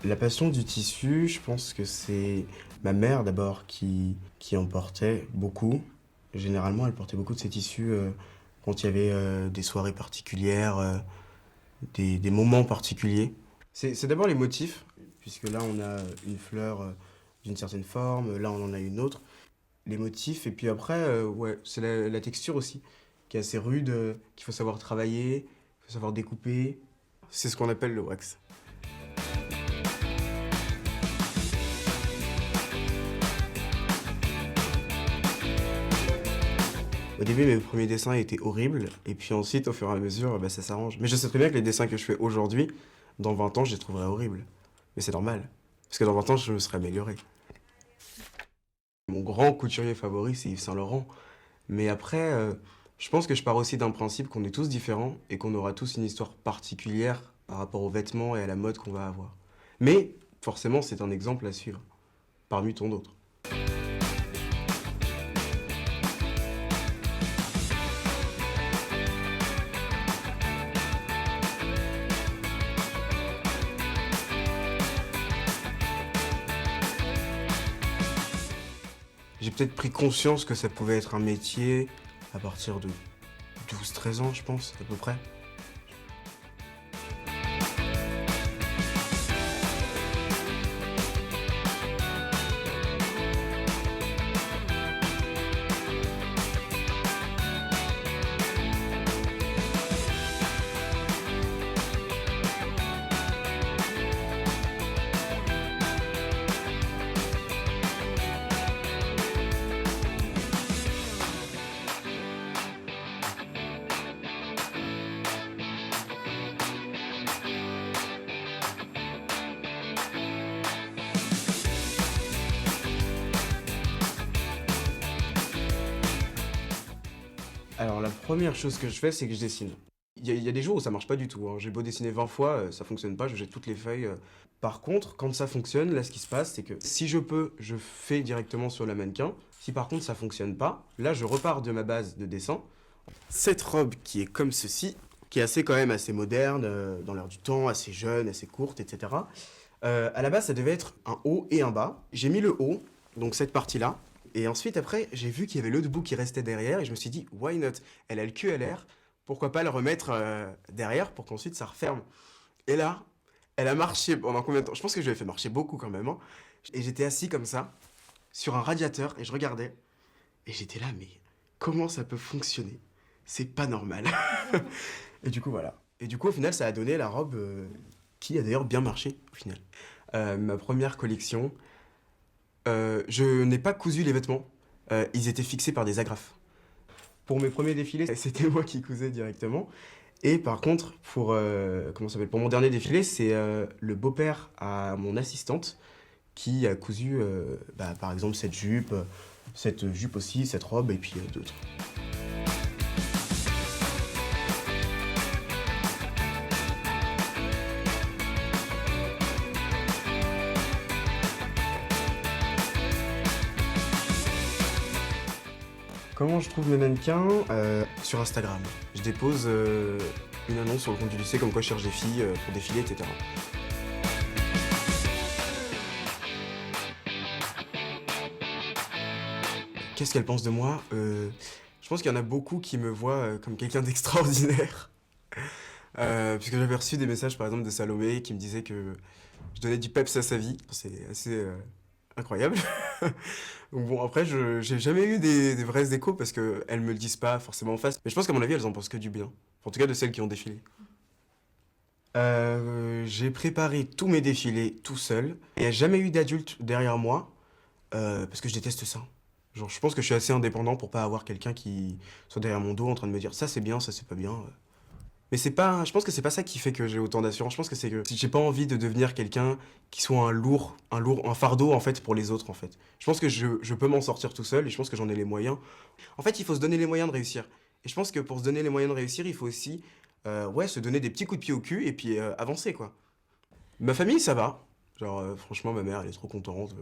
La passion du tissu, je pense que c'est ma mère d'abord qui en portait beaucoup. Généralement, elle portait beaucoup de ces tissus quand il y avait des soirées particulières, des moments particuliers. C'est d'abord les motifs, puisque là on a une fleur d'une certaine forme, là on en a une autre. Les motifs, et puis après, ouais, c'est la texture aussi, qui est assez rude, qu'il faut savoir travailler, qu'il faut savoir découper. C'est ce qu'on appelle le wax. Au début, mes premiers dessins étaient horribles, et puis ensuite, au fur et à mesure, bah, ça s'arrange. Mais je sais très bien que les dessins que je fais aujourd'hui, dans 20 ans, je les trouverai horribles. Mais c'est normal, parce que dans 20 ans, je me serai amélioré. Mon grand couturier favori, c'est Yves Saint Laurent. Mais après, je pense que je pars aussi d'un principe qu'on est tous différents et qu'on aura tous une histoire particulière par rapport aux vêtements et à la mode qu'on va avoir. Mais forcément, c'est un exemple à suivre, parmi tant d'autres. J'ai peut-être pris conscience que ça pouvait être un métier à partir de 12-13 ans, je pense, à peu près. Alors la première chose que je fais, c'est que je dessine. Il y a des jours où ça marche pas du tout, hein. J'ai beau dessiner 20 fois, ça fonctionne pas, je jette toutes les feuilles. Par contre, quand ça fonctionne, là ce qui se passe, c'est que si je peux, je fais directement sur le mannequin. Si par contre ça fonctionne pas, là je repars de ma base de dessin. Cette robe qui est comme ceci, qui est assez quand même assez moderne, dans l'air du temps, assez jeune, assez courte, etc. À la base, ça devait être un haut et un bas. J'ai mis le haut, donc cette partie-là. Et ensuite, après, j'ai vu qu'il y avait l'autre bout qui restait derrière et je me suis dit, why not? Elle a le cul à l'air, pourquoi pas le remettre derrière pour qu'ensuite ça referme. Et là, elle a marché pendant combien de temps? Je pense que je l'ai fait marcher beaucoup quand même, hein. Et j'étais assis comme ça, sur un radiateur, et je regardais. Et j'étais là, mais comment ça peut fonctionner? C'est pas normal. Et du coup, voilà. Et du coup, au final, ça a donné la robe qui a d'ailleurs bien marché, au final. Ma première collection, je n'ai pas cousu les vêtements. Ils étaient fixés par des agrafes. Pour mes premiers défilés, c'était moi qui cousais directement. Et par contre, comment ça s'appelle, pour mon dernier défilé, c'est le beau-père à mon assistante qui a cousu, par exemple, cette jupe aussi, cette robe, et puis d'autres. Comment je trouve mes mannequins? Sur Instagram. Je dépose une annonce sur le compte du lycée comme quoi je cherche des filles pour défiler, etc. Qu'est-ce qu'elle pense de moi? Je pense qu'il y en a beaucoup qui me voient comme quelqu'un d'extraordinaire. Puisque j'avais reçu des messages par exemple de Salomé qui me disait que je donnais du peps à sa vie. C'est assez incroyable. Donc bon, après, j'ai jamais eu des vrais échos parce qu'elles me le disent pas forcément en face. Mais je pense qu'à mon avis, elles en pensent que du bien. En tout cas, de celles qui ont défilé. J'ai préparé tous mes défilés tout seul. Il n'y a jamais eu d'adulte derrière moi parce que je déteste ça. Genre, je pense que je suis assez indépendant pour pas avoir quelqu'un qui soit derrière mon dos en train de me dire ça c'est bien, ça c'est pas bien. Mais c'est pas, je pense que c'est pas ça qui fait que j'ai autant d'assurance. Je pense que c'est que j'ai pas envie de devenir quelqu'un qui soit un fardeau en fait pour les autres en fait. Je pense que je peux m'en sortir tout seul et je pense que j'en ai les moyens. En fait, il faut se donner les moyens de réussir. Et je pense que pour se donner les moyens de réussir, il faut aussi, ouais, se donner des petits coups de pied au cul et puis avancer quoi. Ma famille, ça va. Genre, franchement, ma mère, elle est trop contente.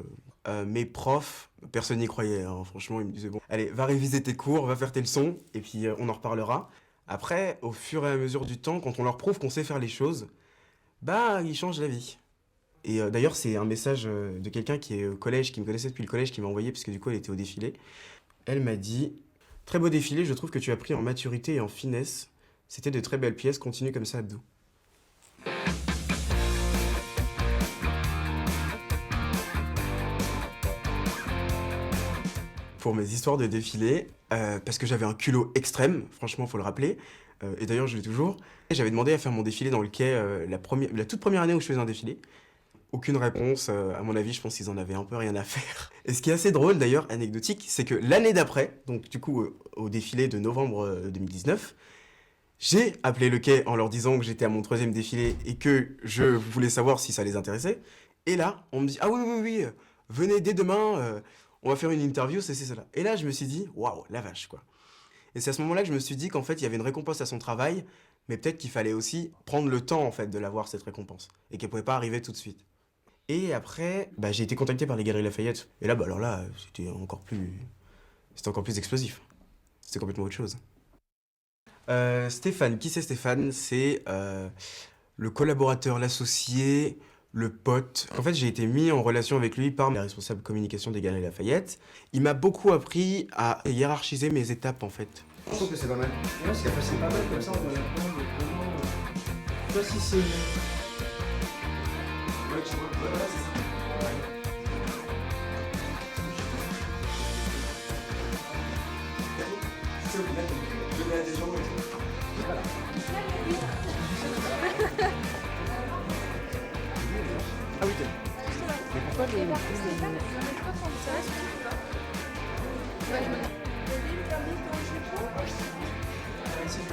Mes profs, personne n'y croyait, hein. Franchement, ils me disaient, bon, allez, va réviser tes cours, va faire tes leçons, et puis on en reparlera. Après, au fur et à mesure du temps, quand on leur prouve qu'on sait faire les choses, bah, ils changent d'avis. Et d'ailleurs, c'est un message de quelqu'un qui est au collège, qui me connaissait depuis le collège, qui m'a envoyé, puisque du coup, elle était au défilé. Elle m'a dit: très beau défilé, je trouve que tu as pris en maturité et en finesse. C'était de très belles pièces, continue comme ça, Abdou. Pour mes histoires de défilé, parce que j'avais un culot extrême, franchement, faut le rappeler, et d'ailleurs, je l'ai toujours. J'avais demandé à faire mon défilé dans le quai la toute première année où je faisais un défilé. Aucune réponse, à mon avis, je pense qu'ils en avaient un peu rien à faire. Et ce qui est assez drôle, d'ailleurs, anecdotique, c'est que l'année d'après, donc du coup, au défilé de novembre 2019, j'ai appelé le quai en leur disant que j'étais à mon 3e défilé et que je voulais savoir si ça les intéressait. Et là, on me dit: ah oui, oui, oui, venez dès demain, on va faire une interview, c'est cela. Et là, je me suis dit: waouh, la vache, quoi. Et c'est à ce moment-là que je me suis dit qu'en fait, il y avait une récompense à son travail, mais peut-être qu'il fallait aussi prendre le temps, en fait, de l'avoir, cette récompense, et qu'elle pouvait pas arriver tout de suite. Et après, bah, j'ai été contacté par les Galeries Lafayette. Et là, bah, alors là, c'était encore plus explosif. C'était complètement autre chose. Stéphane, qui c'est Stéphane? C'est le collaborateur, l'associé, le pote. En fait, j'ai été mis en relation avec lui par la responsable communication des Galeries Lafayette. Il m'a beaucoup appris à hiérarchiser mes étapes, en fait. Je trouve que c'est pas mal. Ouais, parce qu'après, c'est pas mal comme ça, on va l'apprendre vraiment. Je sais pas si c'est. Ouais, tu vois, voilà, c'est ça. C'est au final, donner à des gens et tout. Voilà. Ah oui, mais pourquoi le. Ouais, je me